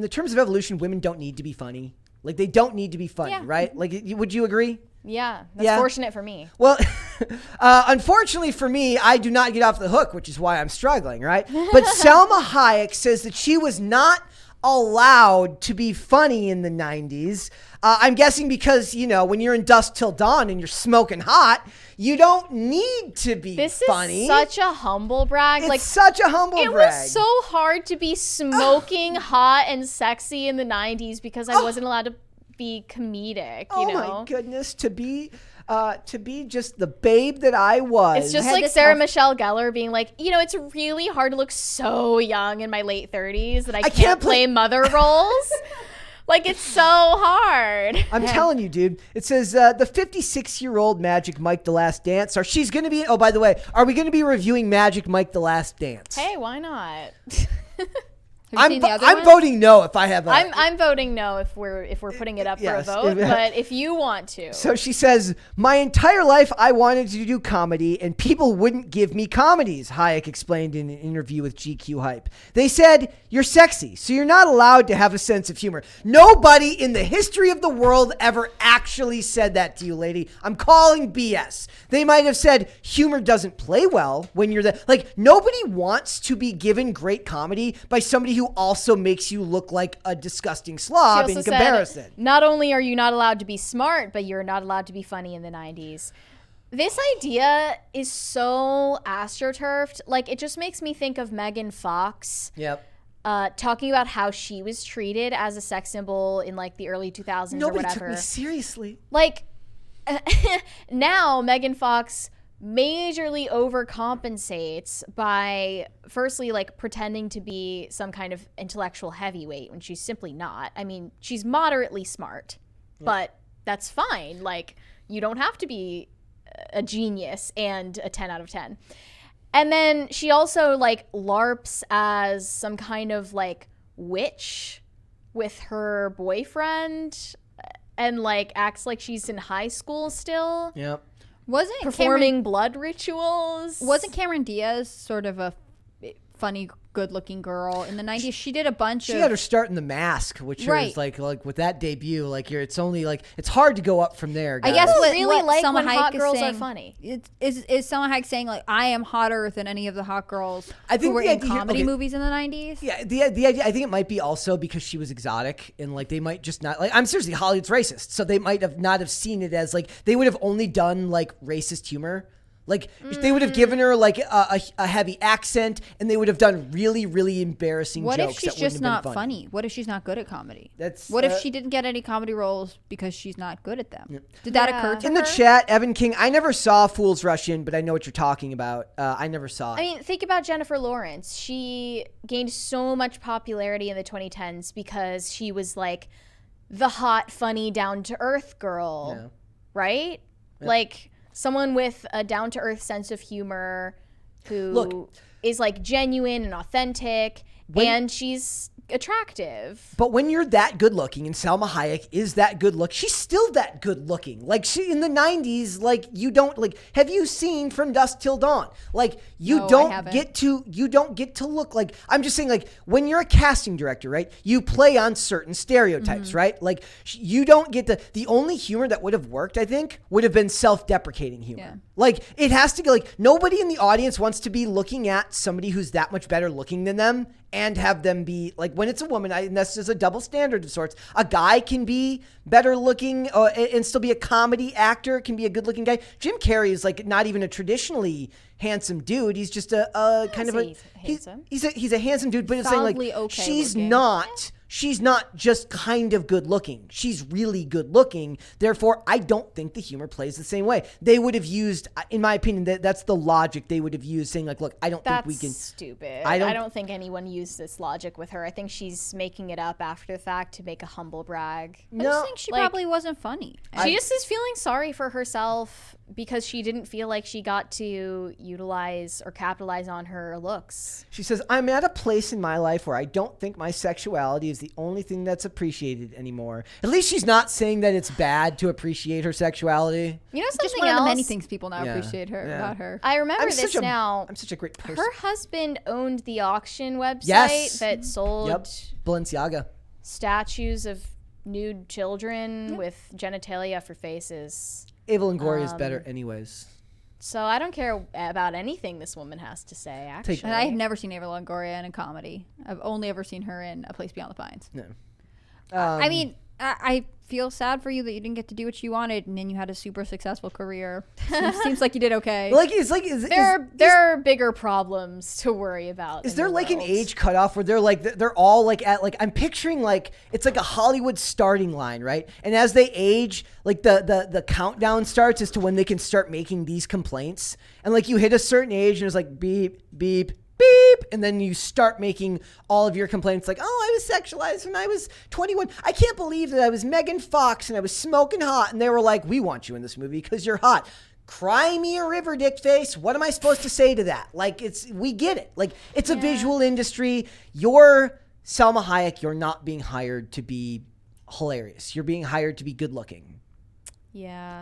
the terms of evolution, women don't need to be funny. Like, they don't need to be funny, right? Like, would you agree? Yeah, that's fortunate for me. Well, unfortunately for me, I do not get off the hook, which is why I'm struggling, right? But Salma Hayek says that she was not allowed to be funny in the 90s. I'm guessing because, when you're in Dusk Till Dawn and you're smoking hot, you don't need to be funny. This is such a humble brag. It's such a humble brag. It was so hard to be smoking hot and sexy in the 90s because I wasn't allowed to be comedic, my goodness, to be just the babe that I was. It's just like Sarah Michelle Gellar being like, it's really hard to look so young in my late 30s that I can't play mother roles. Like, it's so hard. I'm telling you, dude. It says the 56-year-old Magic Mike The Last Dance. She's going to be. Oh, by the way, are we going to be reviewing Magic Mike The Last Dance? Hey, why not? I'm voting no if I have. I'm voting no if we're putting it up for a vote. But if you want to. So she says, my entire life I wanted to do comedy, and people wouldn't give me comedies. Hayek explained in an interview with GQ Hype. They said, you're sexy, so you're not allowed to have a sense of humor. Nobody in the history of the world ever actually said that to you, lady. I'm calling BS. They might have said humor doesn't play well when you're like, nobody wants to be given great comedy by somebody who also makes you look like a disgusting slob in comparison. Said, not only are you not allowed to be smart, but you're not allowed to be funny in the 90s. This idea is so astroturfed. Like, it just makes me think of Megan Fox. Yep. Talking about how she was treated as a sex symbol in like the early 2000s or whatever. Nobody took me seriously. Like, now Megan Fox majorly overcompensates by firstly like pretending to be some kind of intellectual heavyweight when she's simply not. I mean, she's moderately smart, but that's fine. Like, you don't have to be a genius and a 10 out of 10. And then she also like LARPs as some kind of like witch with her boyfriend and like acts like she's in high school still. Yep. Wasn't performing blood rituals. Wasn't Cameron Diaz sort of a funny, good-looking girl in the 90s? She did a bunch of... She got her start in The Mask, which is like with that debut, like it's only like it's hard to go up from there, guys. I guess what really like when hot girls are funny. Is Salma Hayek saying like, I am hotter than any of the hot girls who were in comedy movies in the 90s? Yeah, the idea, I think it might be also because she was exotic and like they might just not like, I'm seriously, Hollywood's racist, so they might have not have seen it as like, they would have only done like racist humor. Like, they would have given her, like, a heavy accent, and they would have done really, really embarrassing jokes. What if she's just not funny? What if she's not good at comedy? What if she didn't get any comedy roles because she's not good at them? Yeah. Did that occur to her? In the chat, Evan King, I never saw Fools Rush In, but I know what you're talking about. I never saw it. I mean, think about Jennifer Lawrence. She gained so much popularity in the 2010s because she was, like, the hot, funny, down-to-earth girl, right? Yeah. Like... someone with a down-to-earth sense of humor who is like genuine and authentic, and she's attractive. But when you're that good looking, and Salma Hayek is that good look, she's still that good looking. Like, she in the 90s, like, you don't like, have you seen From Dusk Till Dawn? Like, you don't get to look like, I'm just saying, like, when you're a casting director, right, you play on certain stereotypes, right? Like, you don't get the only humor that would have worked, I think, would have been self-deprecating humor. Yeah. Like, it has to go, like, nobody in the audience wants to be looking at somebody who's that much better looking than them and have them be, like, when it's a woman, and that's just a double standard of sorts. A guy can be better looking and still be a comedy actor, can be a good looking guy. Jim Carrey is, like, not even a traditionally handsome dude. He's just a kind of a... He's a handsome dude, but it's saying, like, okay she's looking. She's not just kind of good looking. She's really good looking. Therefore, I don't think the humor plays the same way. They would have used, in my opinion, that's the logic they would have used, saying like, look, I don't think we can. That's stupid. I don't think anyone used this logic with her. I think she's making it up after the fact to make a humble brag. I just think she probably wasn't funny. She just is feeling sorry for herself because she didn't feel like she got to utilize or capitalize on her looks. She says, I'm at a place in my life where I don't think my sexuality is the only thing that's appreciated anymore. At least she's not saying that it's bad to appreciate her sexuality. You know, something just one else? of the many things people now appreciate about her. I remember this now. I'm such a great person. Her husband owned the auction website that sold... Balenciaga. statues of nude children with genitalia for faces. Ava Longoria is better anyways. So I don't care about anything this woman has to say, actually. And I have never seen Ava Longoria in a comedy. I've only ever seen her in A Place Beyond the Pines. No. I mean, I feel sad for you that you didn't get to do what you wanted, and then you had a super successful career. Seems like you did okay. There are bigger problems to worry about. Is there like an age cutoff where they're all like at like, I'm picturing like it's like a Hollywood starting line, right? And as they age, like the countdown starts as to when they can start making these complaints. And like you hit a certain age and it's like beep, beep, beep, and then you start making all of your complaints like, oh, I was sexualized when I was 21. I can't believe that I was Megan Fox and I was smoking hot, and they were like, we want you in this movie because you're hot. Cry me a river, dick face. What am I supposed to say to that? Like, we get it. Like, it's a visual industry. You're Salma Hayek. You're not being hired to be hilarious. You're being hired to be good looking. Yeah.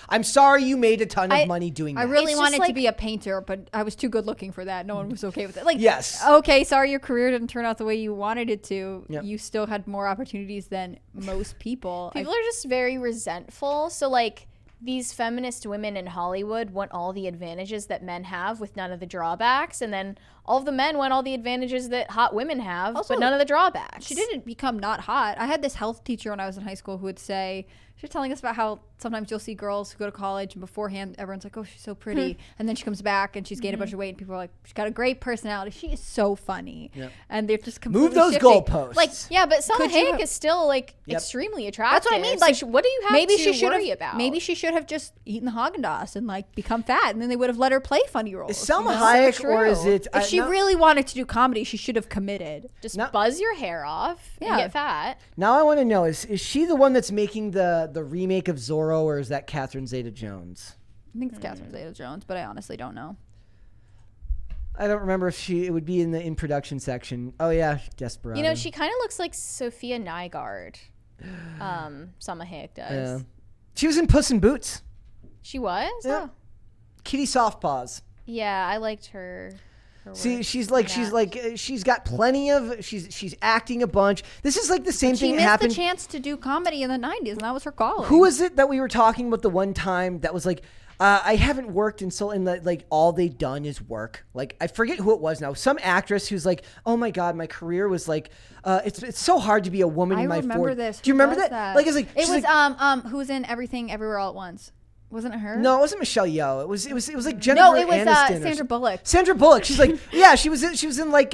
I'm sorry you made a ton of money doing that. I really wanted to be a painter, but I was too good looking for that. No one was okay with it. Like, yes. Okay, sorry your career didn't turn out the way you wanted it to. Yep. You still had more opportunities than most people. People are just very resentful. So like these feminist women in Hollywood want all the advantages that men have with none of the drawbacks, and then all of the men want all the advantages that hot women have, but none of the drawbacks. She didn't become not hot. I had this health teacher when I was in high school who would say, she was telling us about how sometimes you'll see girls who go to college and beforehand everyone's like, oh, she's so pretty. And then she comes back and she's gained a bunch of weight and people are like, she's got a great personality. She is so funny. Yep. And they're just completely move those shifting. goalposts. Like, yeah, but Salma Hayek is still like extremely attractive. That's what I mean. Like, so what do you have to worry about? Maybe she should have just eaten the Haagen-Dazs and like become fat, and then they would have let her play funny roles. Is Salma Hayek or is it? If she really wanted to do comedy, she should have committed. Just buzz your hair off and get fat. Now I want to know, is she the one that's making the remake of Zorro, or is that Catherine Zeta-Jones? I think it's Catherine Zeta-Jones, but I honestly don't know. I don't remember if it would be in the in production section. Oh yeah, Desperado. You know, she kind of looks like Sophia Nygaard. Salma Hayek does. Yeah. She was in Puss in Boots. She was? Yeah. Oh. Kitty Softpaws. Yeah, I liked her. See, she's got plenty of, she's acting a bunch. This is like the same thing that happened. She missed the chance to do comedy in the 90s, and that was her calling. Who was it that we were talking about the one time that was like, I haven't worked in like all they've done is work. Like, I forget who it was now. Some actress who's like, oh my God, my career was like, it's so hard to be a woman in my 40s. I remember this. Do you remember that? Like, it was who was in Everything Everywhere All at Once? Wasn't it her? No, it wasn't Michelle Yeoh. It was like Jennifer Aniston. No, it was Sandra Bullock. Sandra Bullock. She's like, yeah, she was in like,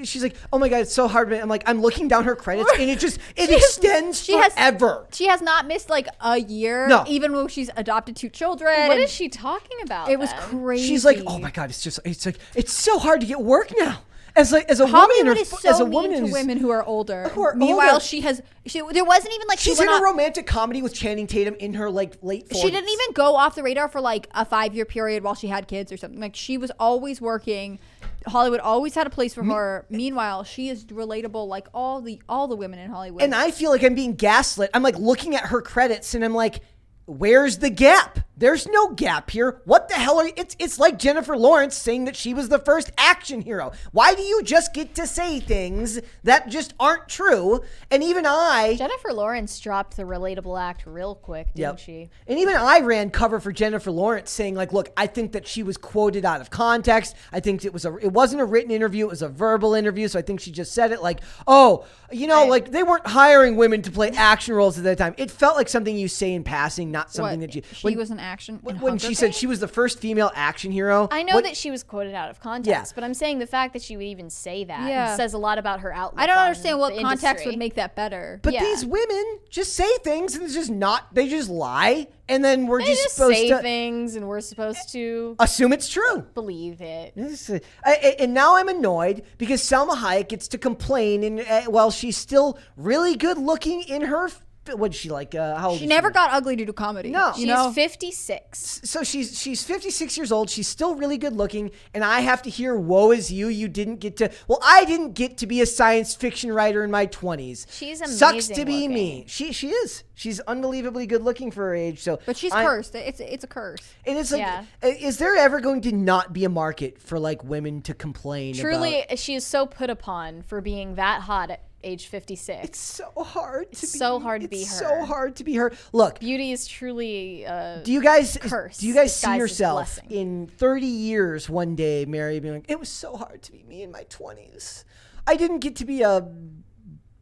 she's like, oh my God, it's so hard. I'm like, I'm looking down her credits and it extends forever. She has not missed like a year. No. Even when she's adopted 2 children. What is she talking about? It was crazy. She's like, oh my God, it's so hard to get work now. As a Hollywood woman, is so mean to women who are older. Meanwhile, there wasn't even like she's in a romantic comedy with Channing Tatum in her like late 40s. She didn't even go off the radar for like a 5-year period while she had kids or something. Like, she was always working. Hollywood always had a place for her. Meanwhile, she is relatable like all the women in Hollywood. And I feel like I'm being gaslit. I'm like looking at her credits and I'm like, where's the gap? There's no gap here. What the hell it's like Jennifer Lawrence saying that she was the first action hero. Why do you just get to say things that just aren't true? And even Jennifer Lawrence dropped the relatable act real quick, didn't she? And even I ran cover for Jennifer Lawrence saying like, look, I think that she was quoted out of context. I think it wasn't a written interview, it was a verbal interview. So I think she just said it like, oh, like they weren't hiring women to play action roles at that time. It felt like something you say in passing, not something that you... She was an action when she said she was the first female action hero. I know that she was quoted out of context, but I'm saying the fact that she would even say that says a lot about her outlook. I don't understand what context would make that better. But these women just say things and they just lie, and then we're just supposed to say things, and we're supposed to assume it's true, believe it. And now I'm annoyed because Salma Hayek gets to complain, and while she's still really good looking in her. What's she like? How old? She never got ugly to do comedy. No, she's 56. So she's 56 years old. She's still really good looking, and I have to hear, "Woe is you! You didn't get to." Well, I didn't get to be a science fiction writer in my 20s. She's amazing. Sucks to be me. She is. She's unbelievably good looking for her age. But she's cursed. It's a curse. And it's like, is there ever going to not be a market for like women to complain? Truly, she is so put upon for being that hot. age 56. It's so hard to be. So hard to be her. It's so hard to be her. Look, beauty is truly do you guys curse. Do you guys see disguised as yourself blessing. in 30 years one day, Mary, being like, it was so hard to be me in my 20s. I didn't get to be a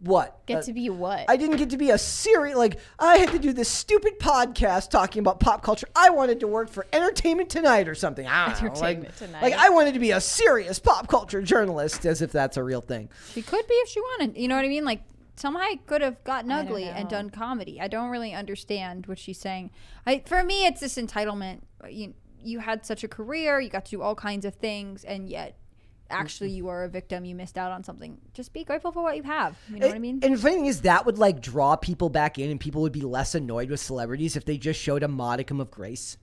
what? To be what? I didn't get to be a serious, like, I had to do this stupid podcast talking about pop culture. I wanted to work for Entertainment Tonight or something. I don't know. Entertainment Tonight. Like, I wanted to be a serious pop culture journalist, as if that's a real thing. She could be if she wanted. You know what I mean? Like, Salma Hayek could have gotten I don't ugly and know. done comedy. I don't really understand what she's saying. For me, it's this entitlement. You had such a career. You got to do all kinds of things, and yet actually you are a victim. You missed out on something. Just be grateful for what you have. You know what I mean? And the funny thing is that would like draw people back in, and people would be less annoyed with celebrities if they just showed a modicum of grace.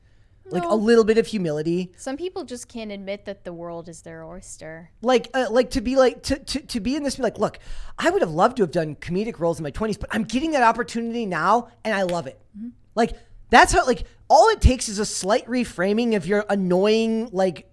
Like a little bit of humility. Some people just can't admit that the world is their oyster. Like to be like to be in this, be like, look, I would have loved to have done comedic roles in my 20s, but I'm getting that opportunity now, and I love it. Mm-hmm. Like that's how, like, all it takes is a slight reframing of your annoying like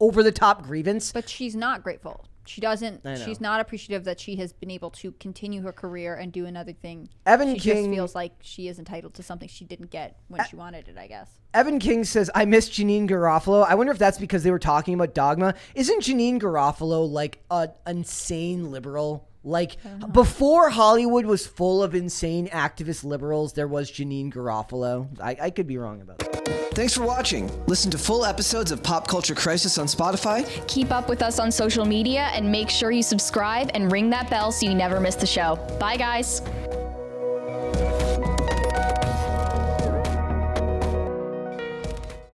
over the top grievance. But she's not grateful. She doesn't. I know. She's not appreciative that she has been able to continue her career and do another thing. Evan she King just feels like she is entitled to something she didn't get when she wanted it, I guess. Evan King says, I miss Janine Garofalo. I wonder if that's because they were talking about Dogma. Isn't Janine Garofalo like an insane liberal? Like, before Hollywood was full of insane activist liberals, there was Janine Garofalo. I could be wrong about that. Thanks for watching. Listen to full episodes of Pop Culture Crisis on Spotify. Keep up with us on social media and make sure you subscribe and ring that bell so you never miss the show. Bye, guys.